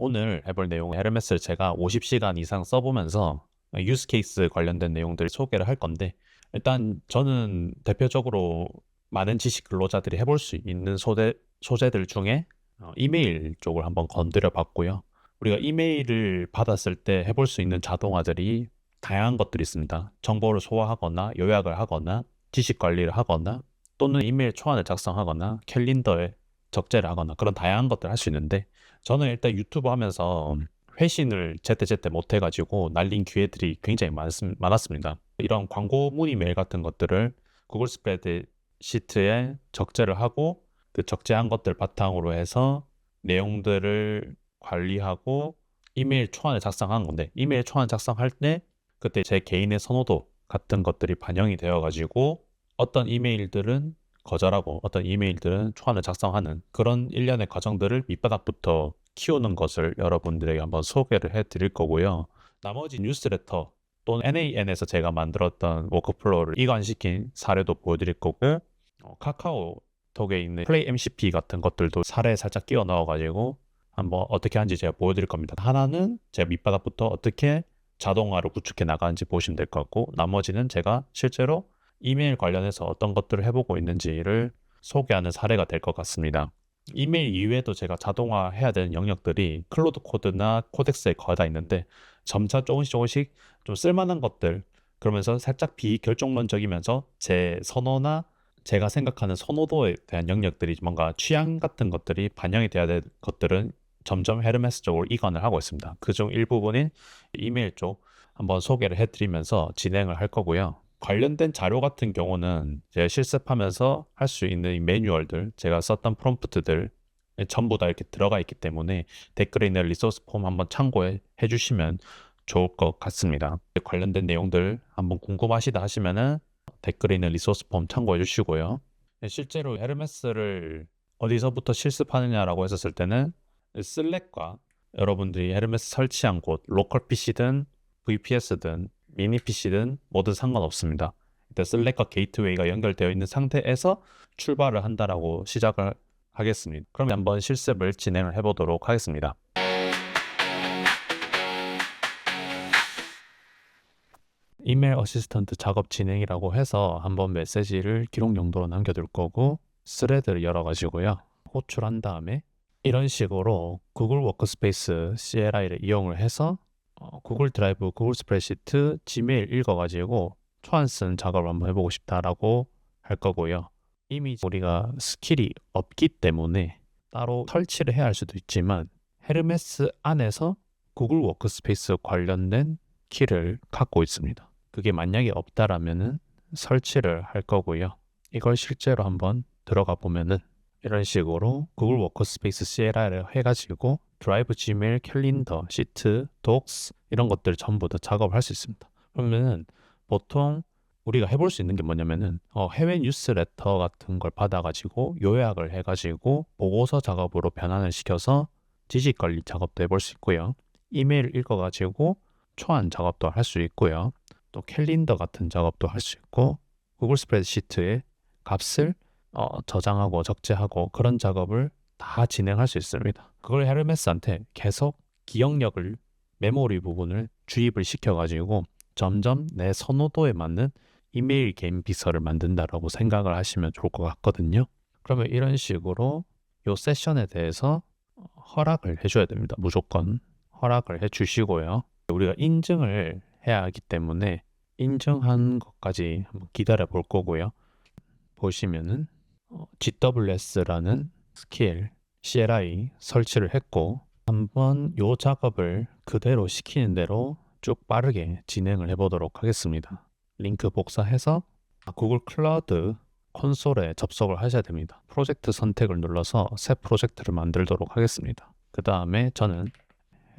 오늘 해볼 내용은 헤르메스를 제가 50시간 이상 써보면서 유스 케이스 관련된 내용들 소개를 할 건데, 일단 저는 대표적으로 많은 지식 근로자들이 해볼 수 있는 소재들 중에 이메일 쪽을 한번 건드려 봤고요. 우리가 이메일을 받았을 때 해볼 수 있는 자동화들이 다양한 것들이 있습니다. 정보를 소화하거나 요약을 하거나 지식 관리를 하거나 또는 이메일 초안을 작성하거나 캘린더에 적재를 하거나 그런 다양한 것들을 할 수 있는데, 저는 일단 유튜브 하면서 회신을 제때제때 못해가지고 날린 기회들이 굉장히 많았습니다. 이런 광고 문의 메일 같은 것들을 구글 스프레드시트에 적재를 하고 그 적재한 것들 바탕으로 해서 내용들을 관리하고 이메일 초안을 작성한 건데, 이메일 초안 작성할 때 그때 제 개인의 선호도 같은 것들이 반영이 되어가지고 어떤 이메일들은 거절하고 어떤 이메일들은 초안을 작성하는 그런 일련의 과정들을 밑바닥부터 키우는 것을 여러분들에게 한번 소개를 해 드릴 거고요. 나머지 뉴스레터 또는 NAN에서 제가 만들었던 워크플로우를 이관시킨 사례도 보여드릴 거고, 카카오톡에 있는 플레이 MCP 같은 것들도 사례에 살짝 끼워 넣어가지고 한번 어떻게 하는지 제가 보여드릴 겁니다. 하나는 제가 밑바닥부터 어떻게 자동화로 구축해 나가는지 보시면 될 것 같고, 나머지는 제가 실제로 이메일 관련해서 어떤 것들을 해보고 있는지를 소개하는 사례가 될 것 같습니다. 이메일 이외에도 제가 자동화해야 되는 영역들이 클로드 코드나 코덱스에 거의 다 있는데, 점차 조금씩 좀 쓸만한 것들, 그러면서 살짝 비결정론적이면서 제 선호나 제가 생각하는 선호도에 대한 영역들이 뭔가 취향 같은 것들이 반영이 돼야 될 것들은 점점 헤르메스 쪽으로 이관을 하고 있습니다. 그중 일부분인 이메일 쪽 한번 소개를 해드리면서 진행을 할 거고요. 관련된 자료 같은 경우는 제가 실습하면서 할 수 있는 이 매뉴얼들, 제가 썼던 프롬프트들 전부 다 이렇게 들어가 있기 때문에 댓글에 있는 리소스 폼 한번 참고해 주시면 좋을 것 같습니다. 관련된 내용들 한번 궁금하시다 하시면은 댓글에 있는 리소스 폼 참고해 주시고요. 실제로 헤르메스를 어디서부터 실습하느냐라고 했었을 때는 슬랙과 여러분들이 헤르메스 설치한 곳, 로컬 PC든 VPS든 미니 PC든 뭐든 상관없습니다. 일단 슬랙과 게이트웨이가 연결되어 있는 상태에서 출발을 한다라고 시작을 하겠습니다. 그럼 한번 실습을 진행을 해보도록 하겠습니다. 이메일 어시스턴트 작업 진행이라고 해서 한번 메시지를 기록 용도로 남겨둘 거고, 스레드를 열어가지고요, 호출한 다음에 이런 식으로 구글 워크스페이스 CLI를 이용을 해서 구글 드라이브, 구글 스프레드시트, 지메일 읽어가지고 초안 쓴 작업을 한번 해보고 싶다라고 할 거고요. 이미 우리가 스킬이 없기 때문에 따로 설치를 해야 할 수도 있지만, 헤르메스 안에서 구글 워크스페이스 관련된 키를 갖고 있습니다. 그게 만약에 없다라면은 설치를 할 거고요. 이걸 실제로 한번 들어가 보면은 이런 식으로 구글 워크스페이스 CLI를 해가지고 드라이브, 지메일, 캘린더, 시트, 독스 이런 것들 전부 다 작업을 할 수 있습니다. 그러면은 보통 우리가 해볼 수 있는 게 뭐냐면은 해외 뉴스레터 같은 걸 받아가지고 요약을 해가지고 보고서 작업으로 변환을 시켜서 지식 관리 작업도 해볼 수 있고요. 이메일 읽어가지고 초안 작업도 할 수 있고요. 또 캘린더 같은 작업도 할 수 있고, 구글 스프레드시트에 값을 저장하고 적재하고 그런 작업을 다 진행할 수 있습니다. 그걸 헤르메스한테 계속 기억력을, 메모리 부분을 주입을 시켜가지고 점점 내 선호도에 맞는 이메일 개인 비서를 만든다라고 생각을 하시면 좋을 것 같거든요. 그러면 이런 식으로 이 세션에 대해서 허락을 해줘야 됩니다. 무조건 허락을 해주시고요. 우리가 인증을 해야 하기 때문에 인증한 것까지 한번 기다려 볼 거고요. 보시면은 GWS라는 스킬 CLI 설치를 했고, 한번 요 작업을 그대로 시키는 대로 쭉 빠르게 진행을 해보도록 하겠습니다. 링크 복사해서 구글 클라우드 콘솔에 접속을 하셔야 됩니다. 프로젝트 선택을 눌러서 새 프로젝트를 만들도록 하겠습니다. 그 다음에 저는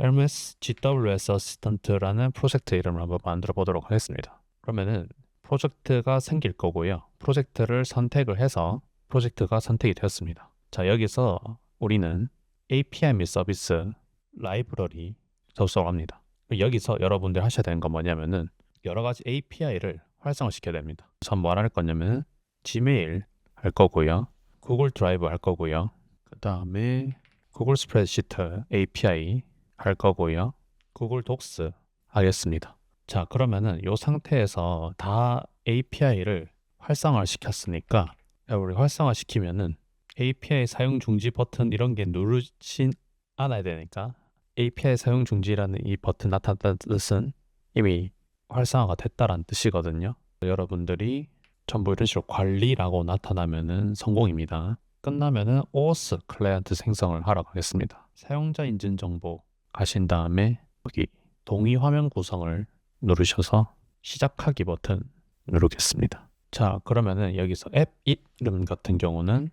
Hermes GWS 어시스턴트라는 프로젝트 이름을 한번 만들어 보도록 하겠습니다. 그러면은 프로젝트가 생길 거고요. 프로젝트를 선택을 해서 프로젝트가 선택이 되었습니다. 자, 여기서 우리는 API 및 서비스 라이브러리 접속을 합니다. 여기서 여러분들 하셔야 되는 건 뭐냐면은 여러 가지 API를 활성화 시켜야 됩니다. 전 뭘 할 거냐면은 지메일 할 거고요. 구글 드라이브 할 거고요. 그 다음에 구글 스프레드시트 API, 할 거고요. 구글 독스 하겠습니다. 자, 그러면은 이 상태에서 다 API를 활성화 시켰으니까 우리 활성화 시키면은 API 사용 중지 버튼 이런 게 누르진 않아야 되니까 API 사용 중지라는 이 버튼 나타났다는 뜻은 이미 활성화가 됐다라는 뜻이거든요. 여러분들이 전부 이런 식으로 관리라고 나타나면은 성공입니다. 끝나면은 OAuth 클라이언트 생성을 하러 가겠습니다. 사용자 인증 정보 가신 다음에 여기 동의 화면 구성을 누르셔서 시작하기 버튼 누르겠습니다. 자, 그러면은 여기서 앱 이름 같은 경우는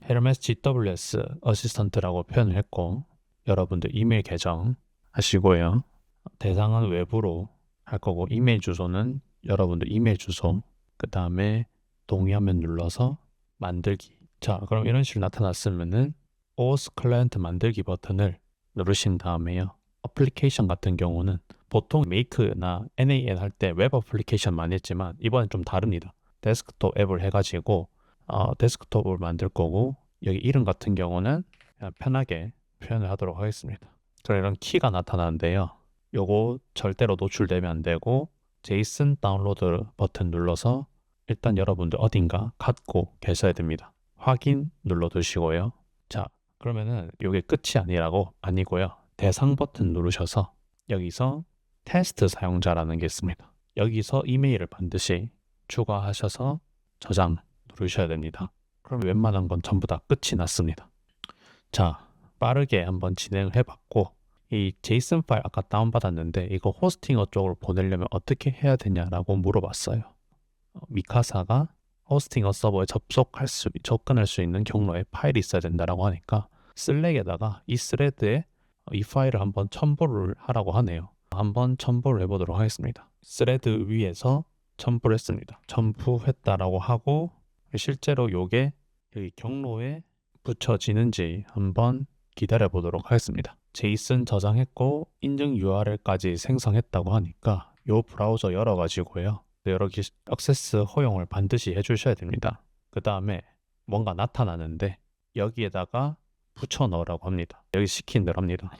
Hermes GWS 어시스턴트라고 표현을 했고 여러분들 이메일 계정 하시고요. 대상은 외부로 할 거고 이메일 주소는 여러분들 이메일 주소 그 다음에 동의하면 눌러서 만들기. 자, 그럼 이런 식으로 나타났으면은 OAuth 클라이언트 만들기 버튼을 누르신 다음에요. 어플리케이션 같은 경우는 보통 메이크나 NAN 할 때 웹 어플리케이션 많이 했지만 이번엔 좀 다릅니다. 데스크톱 앱을 해가지고 데스크톱을 만들 거고 여기 이름 같은 경우는 그냥 편하게 표현을 하도록 하겠습니다. 그럼 이런 키가 나타나는데요. 요거 절대로 노출되면 안 되고 제이슨 다운로드 버튼 눌러서 일단 여러분들 어딘가 갖고 계셔야 됩니다. 확인 눌러두시고요. 자, 그러면은 요게 끝이 아니고요. 대상 버튼 누르셔서 여기서 테스트 사용자라는 게 있습니다. 여기서 이메일을 반드시 추가하셔서 저장 누르셔야 됩니다. 그럼 웬만한 건 전부 다 끝이 났습니다. 자, 빠르게 한번 진행을 해봤고 이 제이슨 파일 아까 다운받았는데 이거 호스팅어 쪽으로 보내려면 어떻게 해야 되냐라고 물어봤어요. 미카사가 호스팅어 서버에 접근할 수 있는 경로에 파일이 있어야 된다라고 하니까 슬랙에다가 이 스레드에 이 파일을 한번 첨부를 하라고 하네요. 한번 첨부를 해보도록 하겠습니다. 스레드 위에서 첨부를 했습니다. 첨부했다라고 하고 실제로 요게 여기 경로에 붙여지는지 한번 기다려 보도록 하겠습니다. 제이슨 저장했고 인증 URL까지 생성했다고 하니까 요 브라우저 열어가지고요. 여러 개 액세스 허용을 반드시 해주셔야 됩니다. 그 다음에 뭔가 나타나는데 여기에다가 붙여 넣으라고 합니다. 여기 시킨 대로 합니다.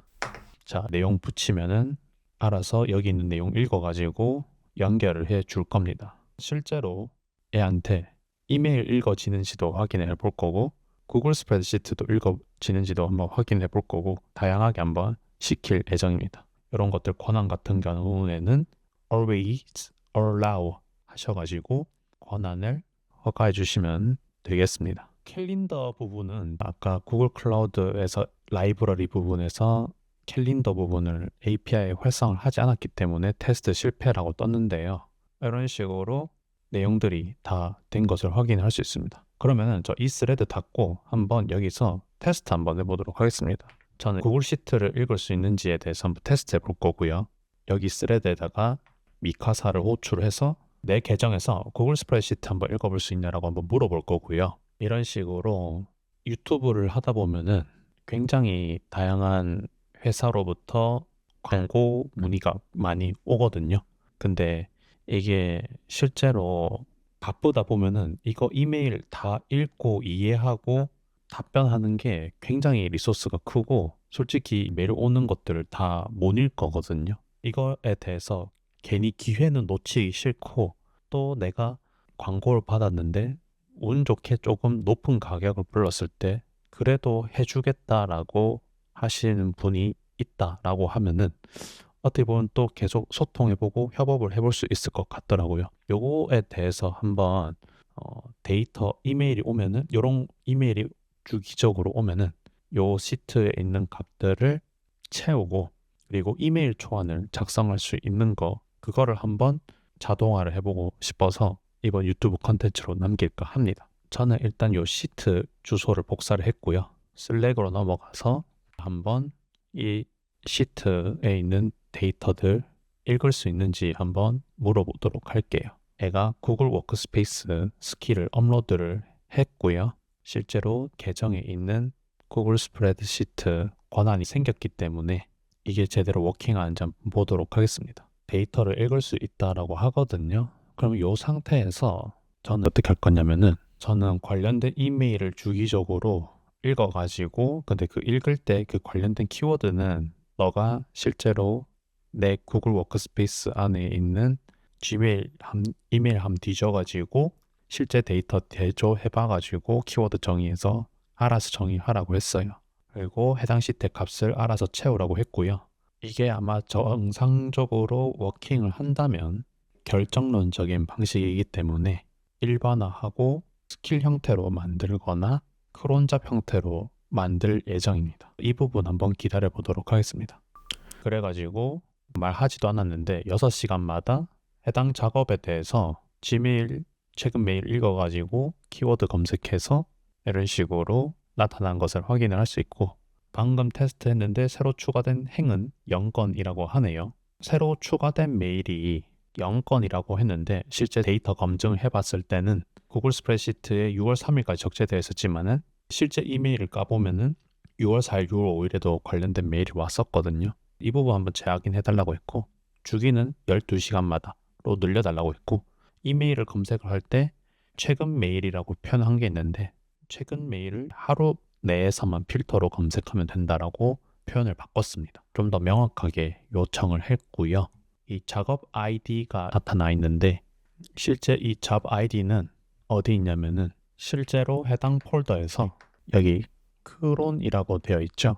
자, 내용 붙이면은 알아서 여기 있는 내용 읽어가지고 연결을 해 줄 겁니다. 실제로 애한테 이메일 읽어지는지도 확인해 볼 거고 구글 스프레드시트도 읽어지는지도 한번 확인해 볼 거고 다양하게 한번 시킬 예정입니다. 이런 것들 권한 같은 경우에는 always allow 하셔가지고 권한을 허가해 주시면 되겠습니다. 캘린더 부분은 아까 구글 클라우드에서 라이브러리 부분에서 캘린더 부분을 API 활성화를 하지 않았기 때문에 테스트 실패라고 떴는데요. 이런 식으로 내용들이 다 된 것을 확인할 수 있습니다. 그러면은 저 이 스레드 닫고 한번 여기서 테스트 한번 해보도록 하겠습니다. 저는 구글 시트를 읽을 수 있는지에 대해서 한번 테스트 해볼 거고요. 여기 스레드에다가 미카사를 호출해서 내 계정에서 구글 스프레드시트 한번 읽어볼 수 있냐라고 한번 물어볼 거고요. 이런 식으로 유튜브를 하다 보면은 굉장히 다양한 회사로부터 광고 문의가 많이 오거든요. 근데 이게 실제로 바쁘다 보면은 이거 이메일 다 읽고 이해하고 답변하는 게 굉장히 리소스가 크고 솔직히 메일 오는 것들을 다 못 읽거든요. 이거에 대해서 괜히 기회는 놓치기 싫고 또 내가 광고를 받았는데 운 좋게 조금 높은 가격을 불렀을 때 그래도 해주겠다라고 하시는 분이 있다라고 하면은 어떻게 보면 또 계속 소통해보고 협업을 해볼 수 있을 것 같더라고요. 요거에 대해서 한번 데이터 이메일이 오면은 요런 이메일이 주기적으로 오면은 요 시트에 있는 값들을 채우고 그리고 이메일 초안을 작성할 수 있는 거 그거를 한번 자동화를 해보고 싶어서 이번 유튜브 컨텐츠로 남길까 합니다. 저는 일단 요 시트 주소를 복사를 했고요. 슬랙으로 넘어가서 한번 이 시트에 있는 데이터들 읽을 수 있는지 한번 물어보도록 할게요. 애가 구글 워크스페이스 스킬을 업로드를 했고요. 실제로 계정에 있는 구글 스프레드시트 권한이 생겼기 때문에 이게 제대로 워킹하는지 한번 보도록 하겠습니다. 데이터를 읽을 수 있다라고 하거든요. 그럼 이 상태에서 저는 어떻게 할 거냐면은 저는 관련된 이메일을 주기적으로 읽어가지고 근데 그 읽을 때 그 관련된 키워드는 너가 실제로 내 구글 워크스페이스 안에 있는 이메일 함 뒤져가지고 실제 데이터 대조해봐가지고 키워드 정의해서 알아서 정의하라고 했어요. 그리고 해당 시트 값을 알아서 채우라고 했고요. 이게 아마 정상적으로 워킹을 한다면 결정론적인 방식이기 때문에 일반화하고 스킬 형태로 만들거나 크론잡 형태로 만들 예정입니다. 이 부분 한번 기다려 보도록 하겠습니다. 그래가지고 말하지도 않았는데 6시간마다 해당 작업에 대해서 지메일 최근 메일 읽어가지고 키워드 검색해서 이런 식으로 나타난 것을 확인을 할 수 있고, 방금 테스트했는데 새로 추가된 행은 0건이라고 하네요. 새로 추가된 메일이 0건이라고 했는데 실제 데이터 검증을 해봤을 때는 구글 스프레드시트에 6월 3일까지 적재되어 있었지만은 실제 이메일을 까보면은 6월 4일, 6월 5일에도 관련된 메일이 왔었거든요. 이 부분 한번 재확인해달라고 했고, 주기는 12시간마다로 늘려달라고 했고, 이메일을 검색을 할 때 최근 메일이라고 표현한 게 있는데 최근 메일을 하루 내에서만 필터로 검색하면 된다라고 표현을 바꿨습니다. 좀 더 명확하게 요청을 했고요. 이 작업 아이디가 나타나 있는데 실제 이 작업 아이디는 어디 있냐면은 실제로 해당 폴더에서 여기 크론이라고 되어 있죠.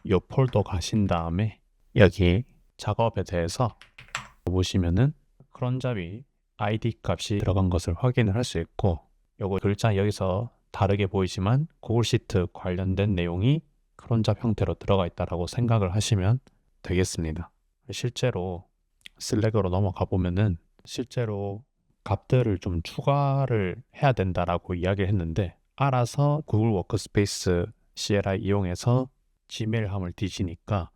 이 폴더 가신 다음에 여기 작업에 대해서 보시면은 크론잡이 아이디 값이 들어간 것을 확인을 할 수 있고, 요거 글자 여기서 다르게 보이지만 구글 시트 관련된 내용이 크론잡 형태로 들어가 있다라고 생각을 하시면 되겠습니다. 실제로 슬랙으로 넘어가 보면은 실제로 값들을 좀 추가를 해야 된다라고 이야기를 했는데, 알아서 구글 워크스페이스 CLI 이용해서 지메일함을 뒤지니까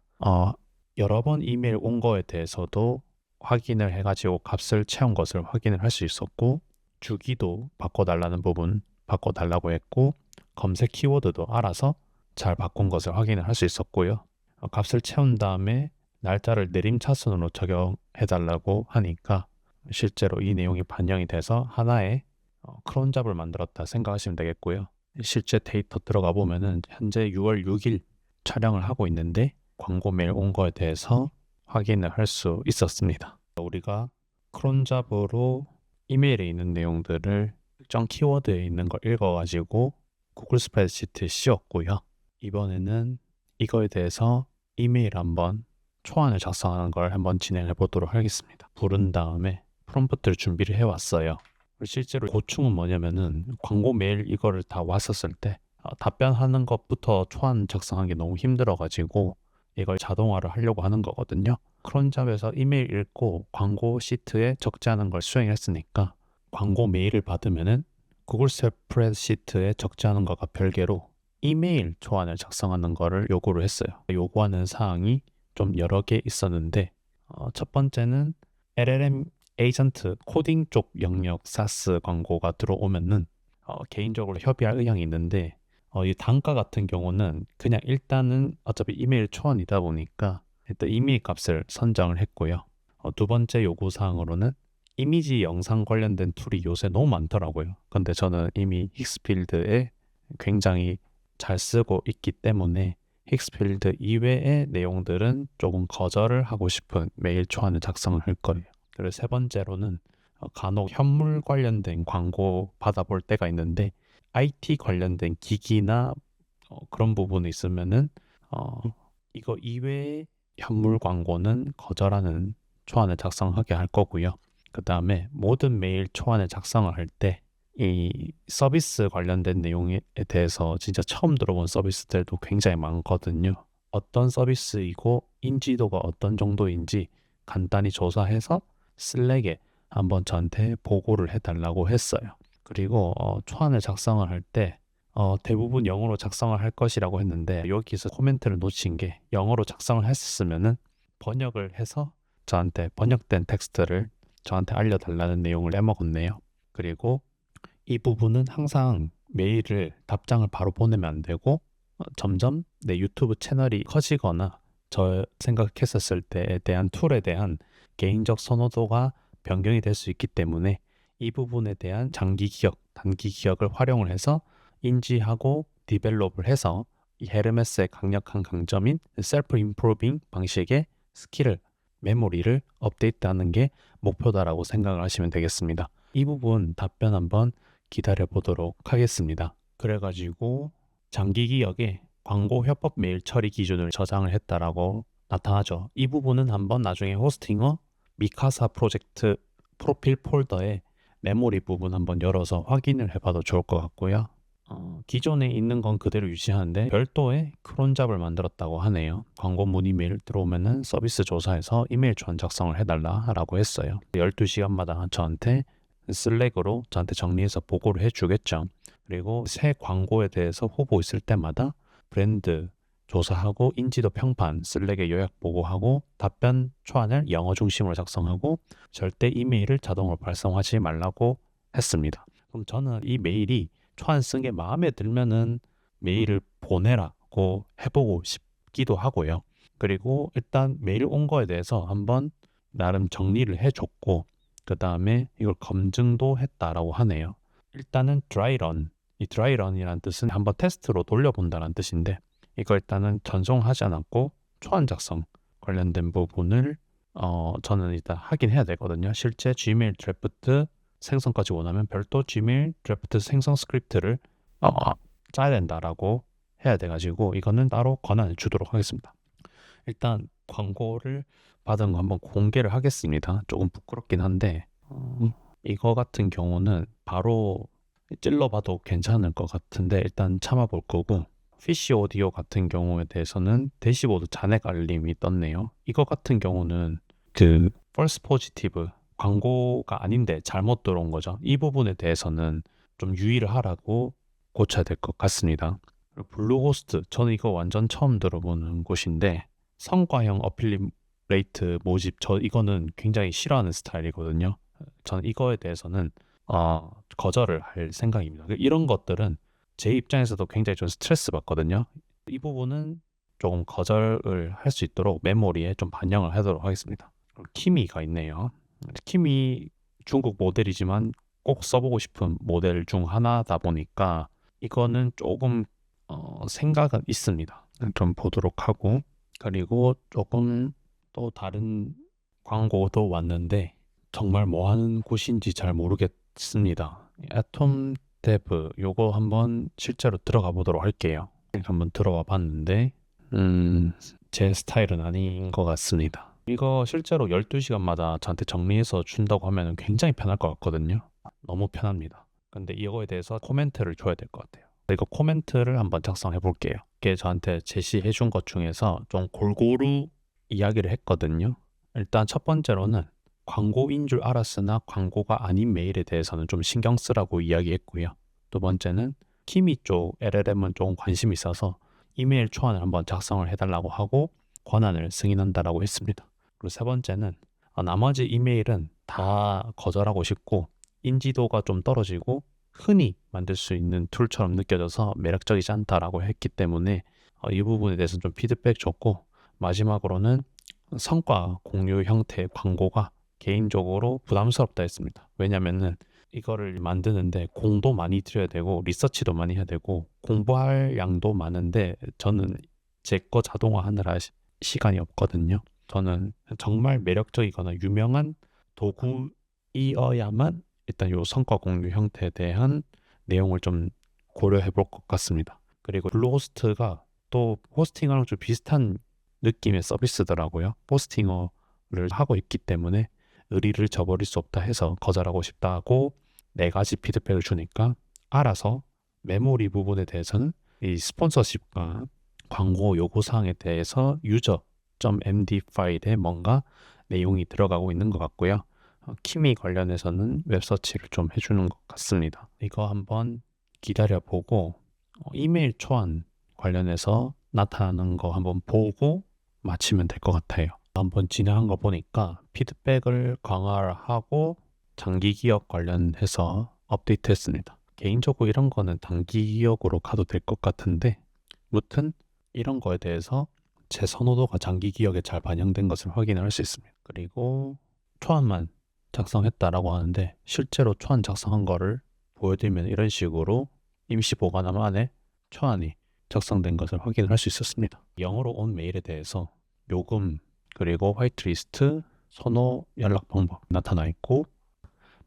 여러 번 이메일 온 거에 대해서도 확인을 해가지고 값을 채운 것을 확인을 할 수 있었고, 주기도 바꿔달라는 부분 바꿔달라고 했고, 검색 키워드도 알아서 잘 바꾼 것을 확인을 할 수 있었고요. 값을 채운 다음에 날짜를 내림차순으로 적용해달라고 하니까 실제로 이 내용이 반영이 돼서 하나의 크론잡을 만들었다 생각하시면 되겠고요. 실제 데이터 들어가 보면은 현재 6월 6일 촬영을 하고 있는데 광고 메일 온 거에 대해서 확인을 할 수 있었습니다. 우리가 크론잡으로 이메일에 있는 내용들을 특정 키워드에 있는 걸 읽어가지고 구글 스프레드시트에 씌웠고요. 이번에는 이거에 대해서 이메일 한번 초안을 작성하는 걸 한번 진행해 보도록 하겠습니다. 부른 다음에 프롬프트를 준비를 해왔어요. 실제로 고충은 뭐냐면은 광고 메일 이거를 다 왔었을 때 답변하는 것부터 초안 작성하는 게 너무 힘들어가지고 이걸 자동화를 하려고 하는 거거든요. 크론잡에서 이메일 읽고 광고 시트에 적재하는 걸 수행했으니까 광고 메일을 받으면은 구글 스프레드시트에 적재하는 것과 별개로 이메일 초안을 작성하는 거를 요구를 했어요. 요구하는 사항이 좀 여러 개 있었는데 첫 번째는 LLM 에이전트 코딩 쪽 영역 사스 광고가 들어오면은 개인적으로 협의할 의향이 있는데 이 단가 같은 경우는 그냥 일단은 어차피 이메일 초안이다 보니까 일단 이메일 값을 선정을 했고요. 두 번째 요구사항으로는 이미지 영상 관련된 툴이 요새 너무 많더라고요. 근데 저는 이미 힉스필드에 굉장히 잘 쓰고 있기 때문에 힉스필드 이외의 내용들은 조금 거절을 하고 싶은 메일 초안을 작성을 할 거예요. 그리고 세 번째로는 간혹 현물 관련된 광고 받아볼 때가 있는데 IT 관련된 기기나 그런 부분이 있으면은 이거 이외의 현물 광고는 거절하는 초안을 작성하게 할 거고요. 그 다음에 모든 메일 초안을 작성을 할 때 이 서비스 관련된 내용에 대해서 진짜 처음 들어본 서비스들도 굉장히 많거든요. 어떤 서비스이고 인지도가 어떤 정도인지 간단히 조사해서 슬랙에 한번 저한테 보고를 해달라고 했어요. 그리고 초안을 작성을 할 때 대부분 영어로 작성을 할 것이라고 했는데 여기서 코멘트를 놓친 게 영어로 작성을 했으면은 번역을 해서 저한테 번역된 텍스트를 저한테 알려달라는 내용을 내먹었네요. 그리고 이 부분은 항상 메일을 답장을 바로 보내면 안 되고 점점 내 유튜브 채널이 커지거나 저 생각했었을 때에 대한 툴에 대한 개인적 선호도가 변경이 될 수 있기 때문에 이 부분에 대한 장기 기억, 단기 기억을 활용을 해서 인지하고 디벨롭을 해서 이 헤르메스의 강력한 강점인 셀프 임프로빙 방식의 스킬을 메모리를 업데이트하는 게 목표다라고 생각을 하시면 되겠습니다. 이 부분 답변 한번 기다려 보도록 하겠습니다. 그래가지고 장기 기억에 광고 협업 메일 처리 기준을 저장을 했다라고 나타나죠. 이 부분은 한번 나중에 호스팅어 미카사 프로젝트 프로필 폴더에 메모리 부분 한번 열어서 확인을 해봐도 좋을 것 같고요. 기존에 있는 건 그대로 유지하는데 별도의 크론 잡을 만들었다고 하네요. 광고 문의 메일 들어오면은 서비스 조사에서 이메일 초안 작성을 해달라라고 했어요. 12시간마다 저한테 슬랙으로 저한테 정리해서 보고를 해주겠죠. 그리고 새 광고에 대해서 후보 있을 때마다 브랜드 조사하고 인지도 평판, 슬랙에 요약 보고하고 답변 초안을 영어 중심으로 작성하고 절대 이메일을 자동으로 발송하지 말라고 했습니다. 그럼 저는 이 메일이 초안 쓴 게 마음에 들면은 메일을 보내라고 해보고 싶기도 하고요. 그리고 일단 메일 온 거에 대해서 한번 나름 정리를 해줬고 그 다음에 이걸 검증도 했다라고 하네요. 일단은 드라이런, 이 드라이런이라는 뜻은 한번 테스트로 돌려본다는 뜻인데 이거 일단은 전송하지 않았고 초안 작성 관련된 부분을 저는 일단 하긴 해야 되거든요. 실제 Gmail 드래프트 생성까지 원하면 별도 Gmail 드래프트 생성 스크립트를 짜야 된다라고 해야 돼가지고 이거는 따로 권한을 주도록 하겠습니다. 일단 광고를 받은 거 한번 공개를 하겠습니다. 조금 부끄럽긴 한데 이거 같은 경우는 바로 찔러봐도 괜찮을 것 같은데 일단 참아볼 거고 피쉬 오디오 같은 경우에 대해서는 대시보드 잔액 알림이 떴네요. 이거 같은 경우는 그 false positive 광고가 아닌데 잘못 들어온 거죠. 이 부분에 대해서는 좀 유의를 하라고 고쳐야 될 것 같습니다. 블루호스트, 저는 이거 완전 처음 들어보는 곳인데 성과형 어필레이트 모집, 이거는 굉장히 싫어하는 스타일이거든요. 저는 이거에 대해서는 거절을 할 생각입니다. 이런 것들은 제 입장에서도 굉장히 좀 스트레스 받거든요. 이 부분은 조금 거절을 할 수 있도록 메모리에 좀 반영을 하도록 하겠습니다. 키미가 있네요. 키미 중국 모델이지만 꼭 써보고 싶은 모델 중 하나다 보니까 이거는 조금 생각은 있습니다. 좀 보도록 하고 그리고 조금 또 다른 광고도 왔는데 정말 뭐 하는 곳인지 잘 모르겠습니다. 애톰 데브 요거 한번 실제로 들어가 보도록 할게요. 한번 들어와 봤는데 제 스타일은 아닌 것 같습니다. 이거 실제로 12시간마다 저한테 정리해서 준다고 하면 굉장히 편할 것 같거든요. 너무 편합니다. 근데 이거에 대해서 코멘트를 줘야 될 것 같아요. 이거 코멘트를 한번 작성해 볼게요. 이게 저한테 제시해 준 것 중에서 좀 골고루 이야기를 했거든요. 일단 첫 번째로는 광고인 줄 알았으나 광고가 아닌 메일에 대해서는 좀 신경 쓰라고 이야기했고요. 두 번째는 키미 쪽 LLM은 조금 관심이 있어서 이메일 초안을 한번 작성을 해달라고 하고 권한을 승인한다라고 했습니다. 그리고 세 번째는 나머지 이메일은 다 거절하고 싶고 인지도가 좀 떨어지고 흔히 만들 수 있는 툴처럼 느껴져서 매력적이지 않다라고 했기 때문에 이 부분에 대해서 좀 피드백 줬고 마지막으로는 성과 공유 형태의 광고가 개인적으로 부담스럽다 했습니다. 왜냐면은 이거를 만드는데 공도 많이 들여야 되고 리서치도 많이 해야 되고 공부할 양도 많은데 저는 제 거 자동화하느라 시간이 없거든요. 저는 정말 매력적이거나 유명한 도구이어야만 일단 요 성과 공유 형태에 대한 내용을 좀 고려해 볼 것 같습니다. 그리고 블루호스트가 또 호스팅하는 좀 비슷한 느낌의 서비스더라고요. 포스팅어를 하고 있기 때문에 의리를 저버릴 수 없다 해서 거절하고 싶다고 4가지 피드백을 주니까 알아서 메모리 부분에 대해서는 이 스폰서십과 광고 요구사항에 대해서 user.md 파일에 뭔가 내용이 들어가고 있는 것 같고요. 키미 관련해서는 웹서치를 좀 해주는 것 같습니다. 이거 한번 기다려보고 이메일 초안 관련해서 나타나는 거 한번 보고 마치면 될 것 같아요. 한번 진행한 거 보니까 피드백을 강화하고 장기 기억 관련해서 업데이트 했습니다. 개인적으로 이런 거는 단기 기억으로 가도 될 것 같은데 무튼 이런 거에 대해서 제 선호도가 장기 기억에 잘 반영된 것을 확인할 수 있습니다. 그리고 초안만 작성했다라고 하는데 실제로 초안 작성한 거를 보여드리면 이런 식으로 임시 보관함 안에 초안이 작성된 것을 확인을 할 수 있었습니다. 영어로 온 메일에 대해서 요금 그리고 화이트리스트, 선호, 연락 방법 나타나 있고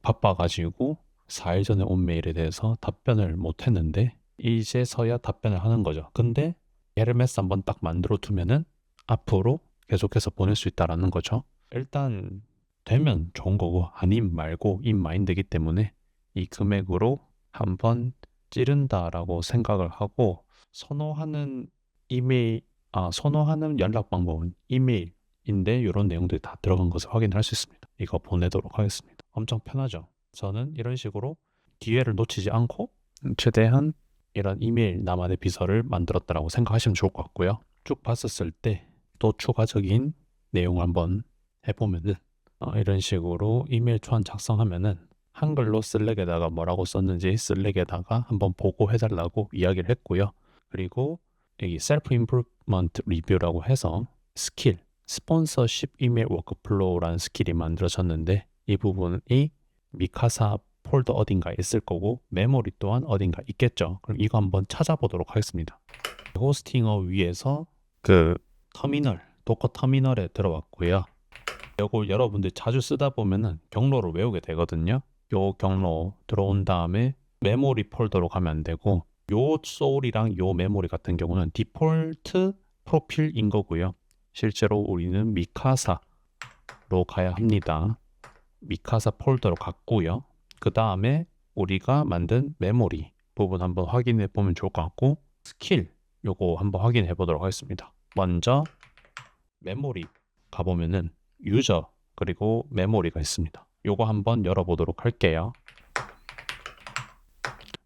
바빠가지고 4일 전에 온 메일에 대해서 답변을 못 했는데 이제서야 답변을 하는 거죠. 근데 에르메스 한번 딱 만들어 두면은 앞으로 계속해서 보낼 수 있다라는 거죠. 일단 되면 좋은 거고 아님 말고 인 마인드이기 때문에 이 금액으로 한번 찌른다라고 생각을 하고 선호하는 이메일, 선호하는 연락 방법은 이메일인데 이런 내용들이 다 들어간 것을 확인할 수 있습니다. 이거 보내도록 하겠습니다. 엄청 편하죠. 저는 이런 식으로 기회를 놓치지 않고 최대한 이런 이메일 나만의 비서를 만들었다라고 생각하시면 좋을 것 같고요. 쭉 봤었을 때 또 추가적인 내용을 한번 해보면은 이런 식으로 이메일 초안 작성하면은 한글로 슬랙에다가 뭐라고 썼는지 슬랙에다가 한번 보고 해달라고 이야기를 했고요. 그리고 여기 셀프 임프루먼트 리뷰라고 해서 스킬, 스폰서십 이메일 워크플로우라는 스킬이 만들어졌는데 이 부분이 미카사 폴더 어딘가에 있을 거고 메모리 또한 어딘가 있겠죠. 그럼 이거 한번 찾아보도록 하겠습니다. 호스팅어 위에서 그 터미널, 도커 터미널에 들어왔고요. 이걸 여러분들 자주 쓰다 보면은 경로를 외우게 되거든요. 요 경로 들어온 다음에 메모리 폴더로 가면 안 되고 요 소울이랑 요 메모리 같은 경우는 디폴트 프로필인 거고요. 실제로 우리는 미카사로 가야 합니다. 미카사 폴더로 갔고요. 그 다음에 우리가 만든 메모리 부분 한번 확인해 보면 좋을 것 같고 스킬 요거 한번 확인해 보도록 하겠습니다. 먼저 메모리 가보면은 유저 그리고 메모리가 있습니다. 요거 한번 열어보도록 할게요.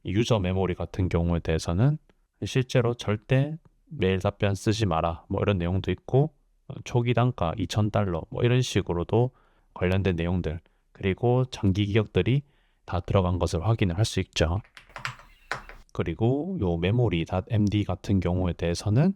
유저 메모리 같은 경우에 대해서는 실제로 절대 메일 답변 쓰지 마라 뭐 이런 내용도 있고 초기 단가 $2,000 뭐 이런 식으로도 관련된 내용들 그리고 장기 기억들이 다 들어간 것을 확인을 할 수 있죠. 그리고 요 memory.md 같은 경우에 대해서는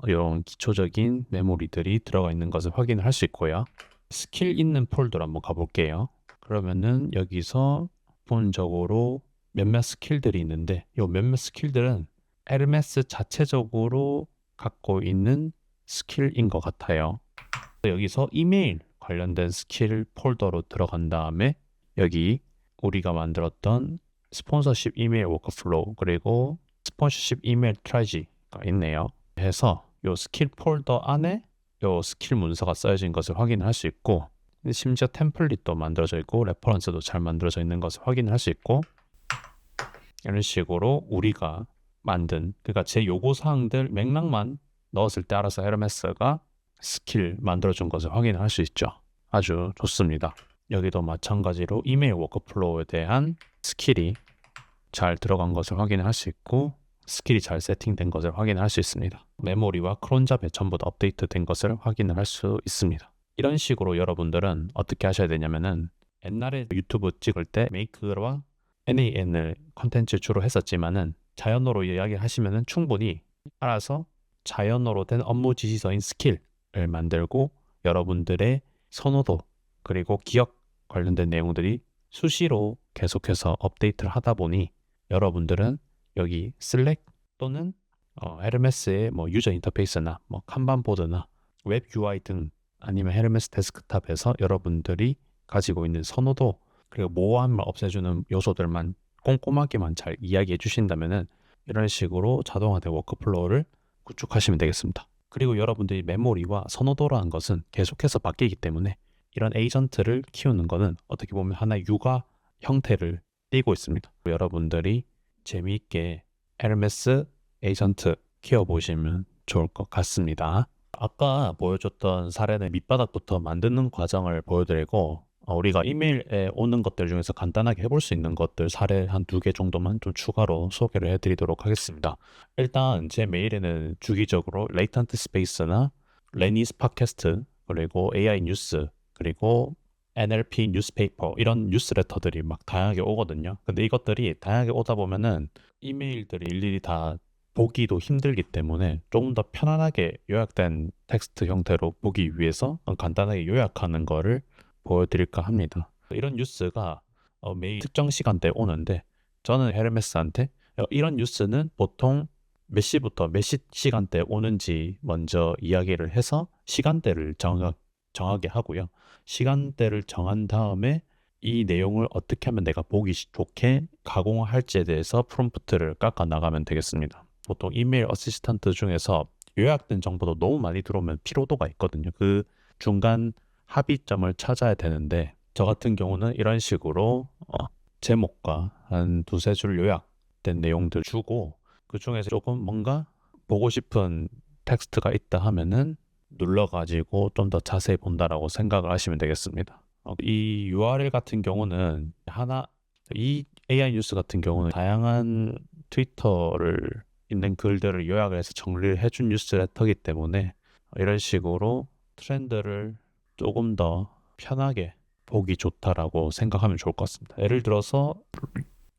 이런 기초적인 메모리들이 들어가 있는 것을 확인을 할 수 있고요. 스킬 있는 폴더로 한번 가볼게요. 그러면은 여기서 기본적으로 몇몇 스킬들이 있는데 이 몇몇 스킬들은 에르메스 자체적으로 갖고 있는 스킬인 것 같아요. 여기서 이메일 관련된 스킬 폴더로 들어간 다음에 여기 우리가 만들었던 스폰서십 이메일 워크플로우 그리고 스폰서십 이메일 트라이지가 있네요. 해서 이 스킬 폴더 안에 이 스킬 문서가 쌓여진 것을 확인할 수 있고 심지어 템플릿도 만들어져 있고 레퍼런스도 잘 만들어져 있는 것을 확인할 수 있고 이런 식으로 우리가 만든 그러니까 제 요구사항들 맥락만 넣었을 때 알아서 헤르메스가 스킬 만들어준 것을 확인할 수 있죠. 아주 좋습니다. 여기도 마찬가지로 이메일 워크플로우에 대한 스킬이 잘 들어간 것을 확인할 수 있고 스킬이 잘 세팅된 것을 확인할 수 있습니다. 메모리와 크론 잡에 전부 다 업데이트된 것을 확인할 수 있습니다. 이런 식으로 여러분들은 어떻게 하셔야 되냐면은 옛날에 유튜브 찍을 때 메이크와 NAN을 컨텐츠 주로 했었지만은 자연어로 이야기하시면은 충분히 알아서 자연어로 된 업무 지시서인 스킬을 만들고 여러분들의 선호도 그리고 기억 관련된 내용들이 수시로 계속해서 업데이트를 하다 보니 여러분들은 여기 슬랙 또는 헤르메스의 뭐 유저 인터페이스나 뭐 칸반 보드나 웹 UI 등 아니면 헤르메스 데스크탑에서 여러분들이 가지고 있는 선호도 그리고 모호함을 없애주는 요소들만 꼼꼼하게만 잘 이야기해 주신다면은 이런 식으로 자동화된 워크플로우를 구축하시면 되겠습니다. 그리고 여러분들이 메모리와 선호도라는 것은 계속해서 바뀌기 때문에 이런 에이전트를 키우는 것은 어떻게 보면 하나의 육아 형태를 띠고 있습니다. 여러분들이 재미있게 헤르메스 에이전트 키워보시면 좋을 것 같습니다. 아까 보여줬던 사례는 밑바닥부터 만드는 과정을 보여드리고 우리가 이메일에 오는 것들 중에서 간단하게 해볼 수 있는 것들 사례 한 2개 정도만 좀 추가로 소개를 해드리도록 하겠습니다. 일단 제 메일에는 주기적으로 레이턴트 스페이스나 레니스 팟캐스트 그리고 AI 뉴스 그리고 NLP 뉴스페이퍼 이런 뉴스레터들이 막 다양하게 오거든요. 근데 이것들이 다양하게 오다 보면은 이메일들이 일일이 다 보기도 힘들기 때문에 조금 더 편안하게 요약된 텍스트 형태로 보기 위해서 간단하게 요약하는 거를 보여드릴까 합니다. 이런 뉴스가 매일 특정 시간대에 오는데 저는 헤르메스한테 이런 뉴스는 보통 몇 시부터 몇 시간대 오는지 먼저 이야기를 해서 시간대를 정하게 하고요. 시간대를 정한 다음에 이 내용을 어떻게 하면 내가 보기 좋게 가공할지에 대해서 프롬프트를 깎아 나가면 되겠습니다. 보통 이메일 어시스턴트 중에서 요약된 정보도 너무 많이 들어오면 피로도가 있거든요. 그 중간 합의점을 찾아야 되는데 저 같은 경우는 이런 식으로 제목과 한 두세 줄 요약된 내용들 주고 그 중에서 조금 뭔가 보고 싶은 텍스트가 있다 하면은 눌러가지고 좀 더 자세히 본다라고 생각을 하시면 되겠습니다. 이 URL 같은 경우는 이 AI 뉴스 같은 경우는 다양한 트위터를 있는 글들을 요약을 해서 정리를 해준 뉴스레터이기 때문에 이런 식으로 트렌드를 조금 더 편하게 보기 좋다라고 생각하면 좋을 것 같습니다. 예를 들어서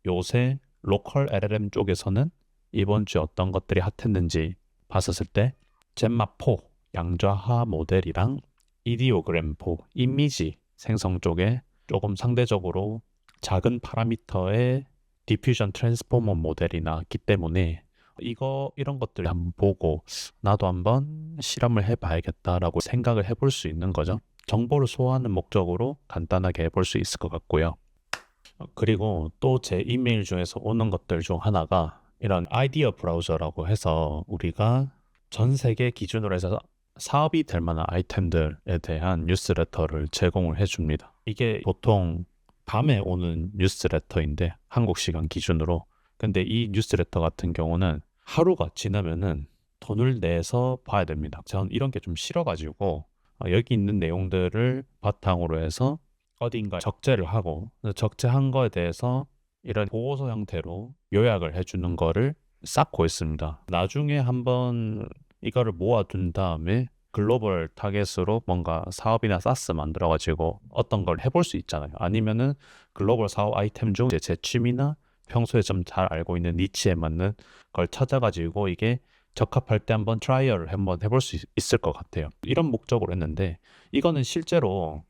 요새 로컬 LLM 쪽에서는 이번 주에 어떤 것들이 핫했는지 봤었을 때 젠마4 양좌화 모델이랑 이디오그램4 이미지 생성 쪽에 조금 상대적으로 작은 파라미터의 디퓨전 트랜스포머 모델이 나왔기 때문에 이런 것들 한번 보고 나도 한번 실험을 해봐야겠다라고 생각을 해볼 수 있는 거죠. 정보를 소화하는 목적으로 간단하게 해볼 수 있을 것 같고요. 그리고 또 제 이메일 중에서 오는 것들 중 하나가 이런 아이디어 브라우저라고 해서 우리가 전 세계 기준으로 해서 사업이 될 만한 아이템들에 대한 뉴스레터를 제공을 해줍니다. 이게 보통 밤에 오는 뉴스레터인데 한국 시간 기준으로. 근데 이 뉴스레터 같은 경우는 하루가 지나면은 돈을 내서 봐야 됩니다. 저는 이런 게 좀 싫어가지고 여기 있는 내용들을 바탕으로 해서 어딘가 적재를 하고 적재한 거에 대해서 이런 보고서 형태로 요약을 해주는 거를 쌓고 있습니다. 나중에 한번 이거를 모아둔 다음에 글로벌 타겟으로 뭔가 사업이나 사스 만들어가지고 어떤 걸 해볼 수 있잖아요. 아니면은 글로벌 사업 아이템 중 제 취미나 평소에 좀 잘 알고 있는 니치에 맞는 걸 찾아가지고 이게 적합할 때 한번 트라이얼을 한번 해볼 수 있을 것 같아요. 이런 목적으로 했는데 이거는 실제로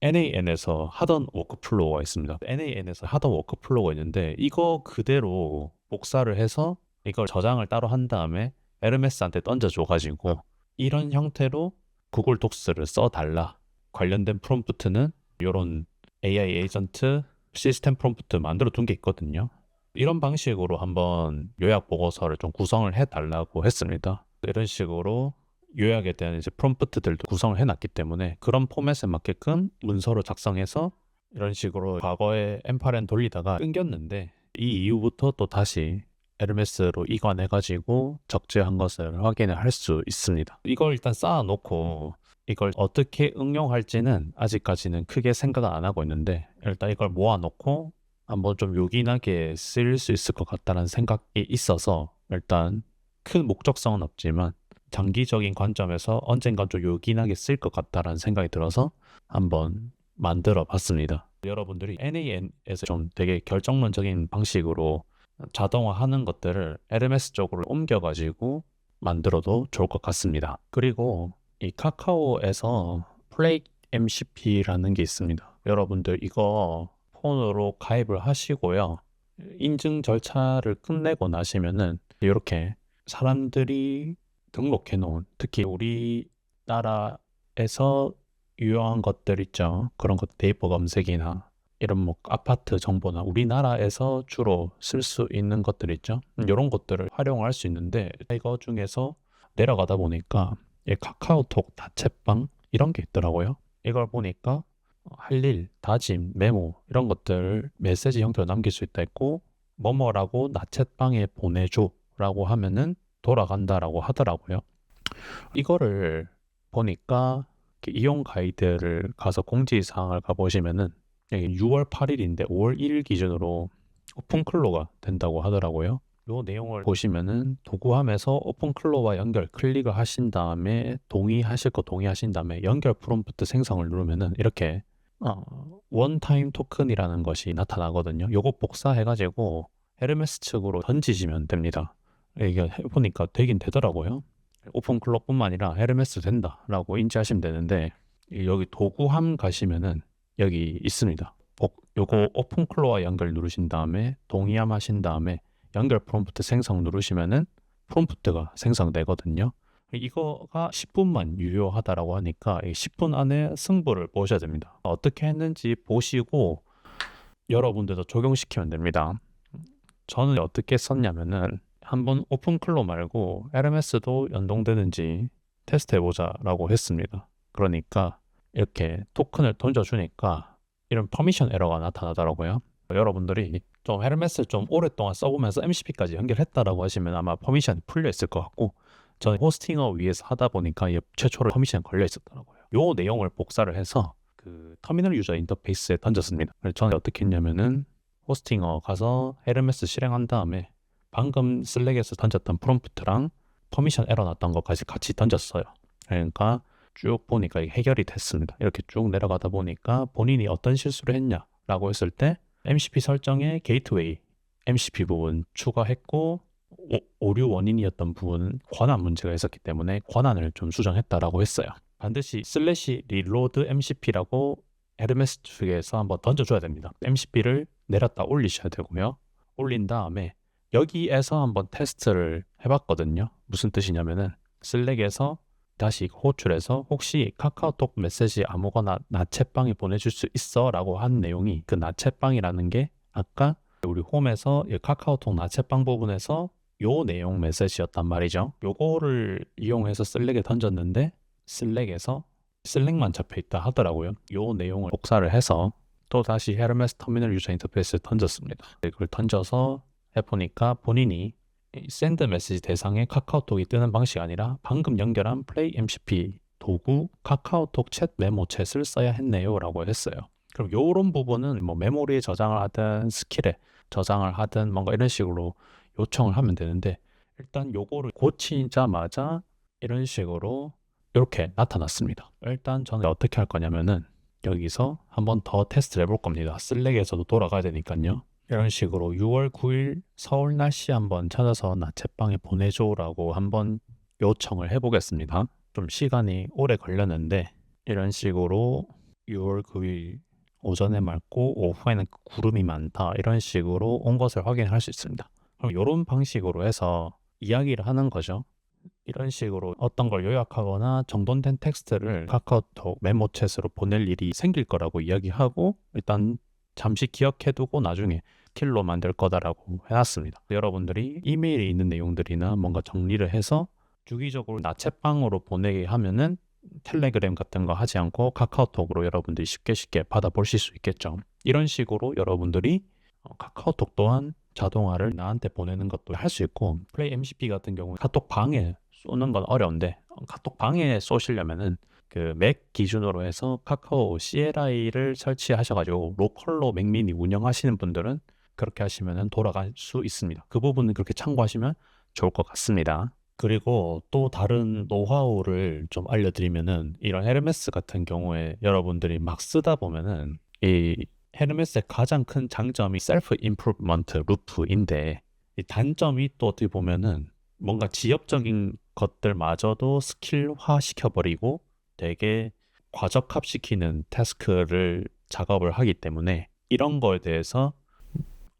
NAN에서 하던 워크플로우가 있습니다. NAN에서 하던 워크플로우가 있는데 이거 그대로 복사를 해서 이걸 저장을 따로 한 다음에 에르메스한테 던져줘가지고 이런 형태로 구글 독스를 써달라. 관련된 프롬프트는 이런 AI 에이전트 시스템 프롬프트 만들어 둔 게 있거든요. 이런 방식으로 한번 요약 보고서를 좀 구성을 해달라고 했습니다. 이런 식으로 요약에 대한 이제 프롬프트들도 구성을 해놨기 때문에 그런 포맷에 맞게끔 문서로 작성해서 이런 식으로 과거에 엠파렌 돌리다가 끊겼는데 이 이후부터 또 다시 에르메스로 이관해가지고 적재한 것을 확인을 할 수 있습니다. 이걸 일단 쌓아놓고 이걸 어떻게 응용할지는 아직까지는 크게 생각을 안 하고 있는데 일단 이걸 모아놓고 한번 좀 요긴하게 쓸 수 있을 것 같다는 생각이 있어서 일단 큰 목적성은 없지만 장기적인 관점에서 언젠간 좀 요긴하게 쓸 것 같다라는 생각이 들어서 한번 만들어 봤습니다. 여러분들이 NAN에서 좀 되게 결정론적인 방식으로 자동화하는 것들을 LMS 쪽으로 옮겨가지고 만들어도 좋을 것 같습니다. 그리고 이 카카오에서 플레이 MCP라는 게 있습니다. 여러분들 이거 폰으로 가입을 하시고요. 인증 절차를 끝내고 나시면은 이렇게 사람들이 등록해 놓은 특히 우리나라에서 유용한 것들 있죠. 그런 것 네이버 검색이나 이런 뭐 아파트 정보나 우리나라에서 주로 쓸 수 있는 것들 있죠. 이런 것들을 활용할 수 있는데 이거 중에서 내려가다 보니까 카카오톡 다채방 이런 게 있더라고요. 이걸 보니까 할 일, 다짐, 메모 이런 것들을 메시지 형태로 남길 수 있다 했고 뭐뭐라고 나챗방에 보내줘 라고 하면은 돌아간다라고 하더라고요. 이거를 보니까 이용 가이드를 가서 공지사항을 가보시면은 6월 8일인데 5월 1일 기준으로 오픈클로가 된다고 하더라고요. 이 내용을 보시면은 도구함에서 오픈클로와 연결 클릭을 하신 다음에 동의하실 거 동의하신 다음에 연결 프롬프트 생성을 누르면은 이렇게 원타임 토큰이라는 것이 나타나거든요. 요거 복사해가지고 헤르메스 측으로 던지시면 됩니다. 이게 해보니까 되긴 되더라고요. 오픈클로뿐만 아니라 헤르메스 된다라고 인지하시면 되는데 여기 도구함 가시면은 여기 있습니다. 요거 오픈클로와 연결 누르신 다음에 동의함 하신 다음에 연결 프롬프트 생성 누르시면은 프롬프트가 생성되거든요. 이거가 10분만 유효하다라고 하니까 이 10분 안에 승부를 보셔야 됩니다. 어떻게 했는지 보시고 여러분들도 적용시키면 됩니다. 저는 어떻게 썼냐면은 한번 오픈클로 말고 LMS도 연동되는지 테스트해보자라고 했습니다. 그러니까 이렇게 토큰을 던져주니까 이런 퍼미션 에러가 나타나더라고요. 여러분들이 좀 LMS를 좀 오랫동안 써보면서 MCP까지 연결했다라고 하시면 아마 퍼미션이 풀려 있을 것 같고, 저는 호스팅어 위에서 하다 보니까 최초로 퍼미션 걸려 있었더라고요. 요 내용을 복사를 해서 그 터미널 유저 인터페이스에 던졌습니다. 그래서 저는 어떻게 했냐면은 호스팅어 가서 LMS 실행한 다음에 방금 슬랙에서 던졌던 프롬프트랑 퍼미션 에러 났던 것까지 같이 던졌어요. 그러니까 쭉 보니까 이게 해결이 됐습니다. 이렇게 쭉 내려가다 보니까 본인이 어떤 실수를 했냐라고 했을 때 MCP 설정에 게이트웨이 MCP 부분 추가했고, 오류 원인이었던 부분은 권한 문제가 있었기 때문에 권한을 좀 수정했다라고 했어요. 반드시 슬래시 리로드 MCP라고 LMS 측에서 한번 던져줘야 됩니다. MCP를 내렸다 올리셔야 되고요. 올린 다음에 여기에서 한번 테스트를 해봤거든요. 무슨 뜻이냐면은 슬랙에서 다시 호출해서 혹시 카카오톡 메시지 아무거나 나챗방에 보내줄 수 있어 라고 한 내용이, 그 나챗방이라는 게 아까 우리 홈에서 카카오톡 나챗방 부분에서 요 내용 메시지였단 말이죠. 요거를 이용해서 슬랙에 던졌는데 슬랙에서 슬랙만 잡혀있다 하더라고요. 요 내용을 복사를 해서 또 다시 헤르메스 터미널 유저 인터페이스에 던졌습니다. 이걸 던져서 해보니까 본인이 샌드 메시지 대상에 카카오톡이 뜨는 방식이 아니라 방금 연결한 플레이 MCP 도구 카카오톡 챗 메모 챗을 써야 했네요 라고 했어요. 그럼 요런 부분은 뭐 메모리에 저장을 하든 스킬에 저장을 하든 뭔가 이런 식으로 요청을 하면 되는데, 일단 요거를 고치자마자 이런 식으로 이렇게 나타났습니다. 일단 저는 어떻게 할 거냐면은 여기서 한번 더 테스트를 해볼 겁니다. 슬랙에서도 돌아가야 되니까요. 이런 식으로 6월 9일 서울 날씨 한번 찾아서 나챗방에 보내줘라고 한번 요청을 해보겠습니다. 좀 시간이 오래 걸렸는데 이런 식으로 6월 9일 오전에 맑고 오후에는 구름이 많다 이런 식으로 온 것을 확인할 수 있습니다. 그럼 이런 방식으로 해서 이야기를 하는 거죠. 이런 식으로 어떤 걸 요약하거나 정돈된 텍스트를 카카오톡 메모 챗으로 보낼 일이 생길 거라고 이야기하고 일단 잠시 기억해두고 나중에 스킬로 만들 거다라고 해놨습니다. 여러분들이 이메일에 있는 내용들이나 뭔가 정리를 해서 주기적으로 나챗방으로 보내게 하면은 텔레그램 같은 거 하지 않고 카카오톡으로 여러분들이 쉽게 받아보실 수 있겠죠. 이런 식으로 여러분들이 카카오톡 또한 자동화를 나한테 보내는 것도 할 수 있고, 플레이 MCP 같은 경우는 카톡 방에 쏘는 건 어려운데 카톡 방에 쏘시려면은 그 맥 기준으로 해서 카카오 CLI를 설치하셔가지고 로컬로 맥미니 운영하시는 분들은 그렇게 하시면은 돌아갈 수 있습니다. 그 부분은 그렇게 참고하시면 좋을 것 같습니다. 그리고 또 다른 노하우를 좀 알려드리면은, 이런 헤르메스 같은 경우에 여러분들이 막 쓰다 보면은 이 헤르메스의 가장 큰 장점이 셀프 임프루먼트 루프인데, 이 단점이 또 어떻게 보면은 뭔가 지엽적인 것들마저도 스킬화 시켜버리고 되게 과적합시키는 태스크를 작업을 하기 때문에 이런 거에 대해서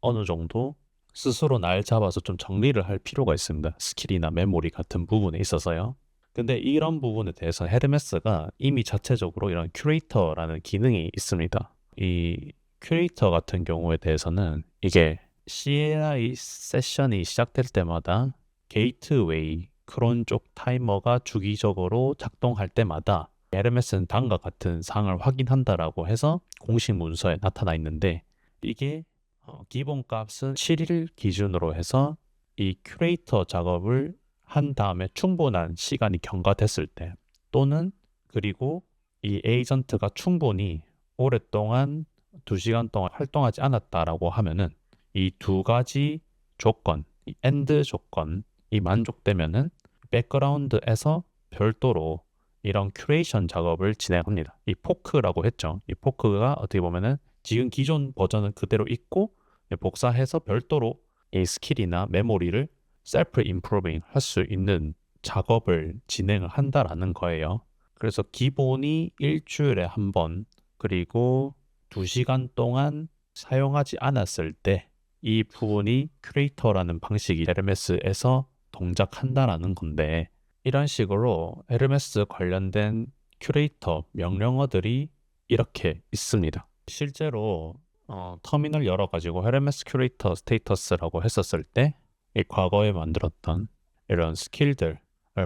어느 정도 스스로 날 잡아서 좀 정리를 할 필요가 있습니다. 스킬이나 메모리 같은 부분에 있어서요. 근데 이런 부분에 대해서 헤르메스가 이미 자체적으로 이런 큐레이터라는 기능이 있습니다. 이 큐레이터 같은 경우에 대해서는 이게 CLI 세션이 시작될 때마다 게이트웨이 크론 쪽 타이머가 주기적으로 작동할 때마다 헤르메스는 다음과 같은 사항을 확인한다라고 해서 공식 문서에 나타나 있는데, 이게 기본 값은 7일 기준으로 해서 이 큐레이터 작업을 한 다음에 충분한 시간이 경과됐을 때, 또는 그리고 이 에이전트가 충분히 오랫동안 2시간 동안 활동하지 않았다라고 하면은 이 두 가지 조건, 이 엔드 조건이 만족되면은 백그라운드에서 별도로 이런 큐레이션 작업을 진행합니다. 이 포크라고 했죠. 이 포크가 어떻게 보면은 지금 기존 버전은 그대로 있고 복사해서 별도로 이 스킬이나 메모리를 셀프 임프로빙 할 수 있는 작업을 진행을 한다라는 거예요. 그래서 기본이 일주일에 한 번, 그리고 2시간 동안 사용하지 않았을 때 이 부분이 큐레이터라는 방식이 LMS에서 동작한다라는 건데 이런 식으로 헤르메스 관련된 큐레이터 명령어들이 이렇게 있습니다. 실제로 터미널 열어가지고 헤르메스 큐레이터 스테이터스라고 했었을 때 이 과거에 만들었던 이런 스킬들을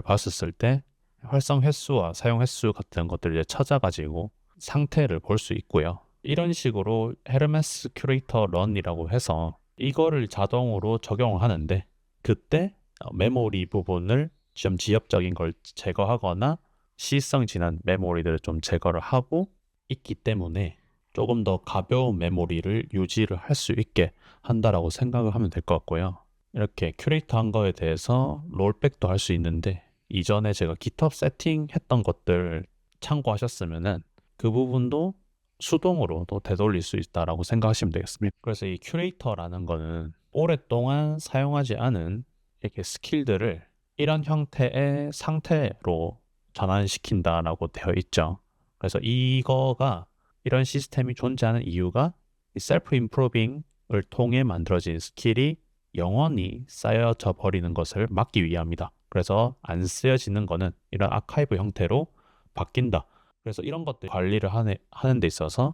봤었을 때 활성 횟수와 사용 횟수 같은 것들을 찾아가지고 상태를 볼 수 있고요. 이런 식으로 헤르메스 큐레이터 런이라고 해서 이거를 자동으로 적용하는데 그때 메모리 부분을 좀 지엽적인 걸 제거하거나 시성 지난 메모리들을 좀 제거를 하고 있기 때문에 조금 더 가벼운 메모리를 유지를 할 수 있게 한다라고 생각을 하면 될 것 같고요. 이렇게 큐레이터 한 거에 대해서 롤백도 할 수 있는데 이전에 제가 GitHub 세팅했던 것들 참고하셨으면은 그 부분도 수동으로 또 되돌릴 수 있다라고 생각하시면 되겠습니다. 그래서 이 큐레이터라는 거는 오랫동안 사용하지 않은 이렇게 스킬들을 이런 형태의 상태로 전환시킨다라고 되어 있죠. 그래서 이거가 이런 시스템이 존재하는 이유가 이 셀프 임프로빙을 통해 만들어진 스킬이 영원히 쌓여져 버리는 것을 막기 위함이다. 그래서 안 쓰여지는 거는 이런 아카이브 형태로 바뀐다. 그래서 이런 것들 관리를 하는 데 있어서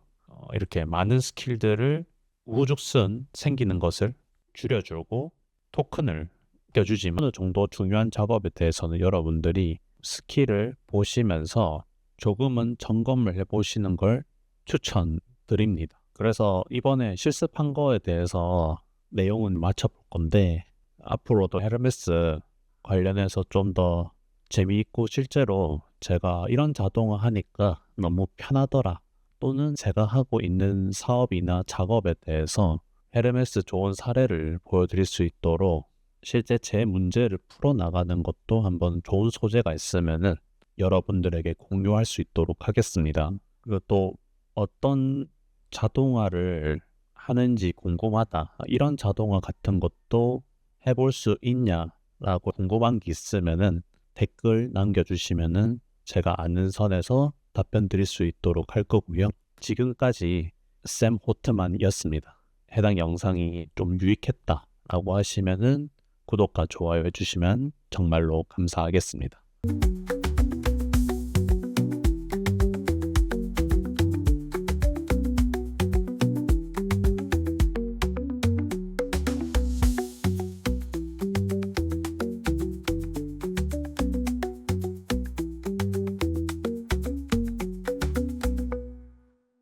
이렇게 많은 스킬들을 우후죽순 생기는 것을 줄여주고 토큰을 껴주지만 어느 정도 중요한 작업에 대해서는 여러분들이 스킬을 보시면서 조금은 점검을 해보시는 걸 추천드립니다. 그래서 이번에 실습한 거에 대해서 내용은 맞춰볼 건데 앞으로도 헤르메스 관련해서 좀 더 재미있고 실제로 제가 이런 자동화 하니까 너무 편하더라 또는 제가 하고 있는 사업이나 작업에 대해서 헤르메스 좋은 사례를 보여드릴 수 있도록 실제 제 문제를 풀어나가는 것도 한번 좋은 소재가 있으면은 여러분들에게 공유할 수 있도록 하겠습니다. 그리고 또 어떤 자동화를 하는지 궁금하다. 이런 자동화 같은 것도 해볼 수 있냐라고 궁금한 게 있으면은 댓글 남겨주시면은 제가 아는 선에서 답변 드릴 수 있도록 할 거고요. 지금까지 샘 호트만이었습니다. 해당 영상이 좀 유익했다라고 하시면은 구독과 좋아요 해주시면 정말로 감사하겠습니다.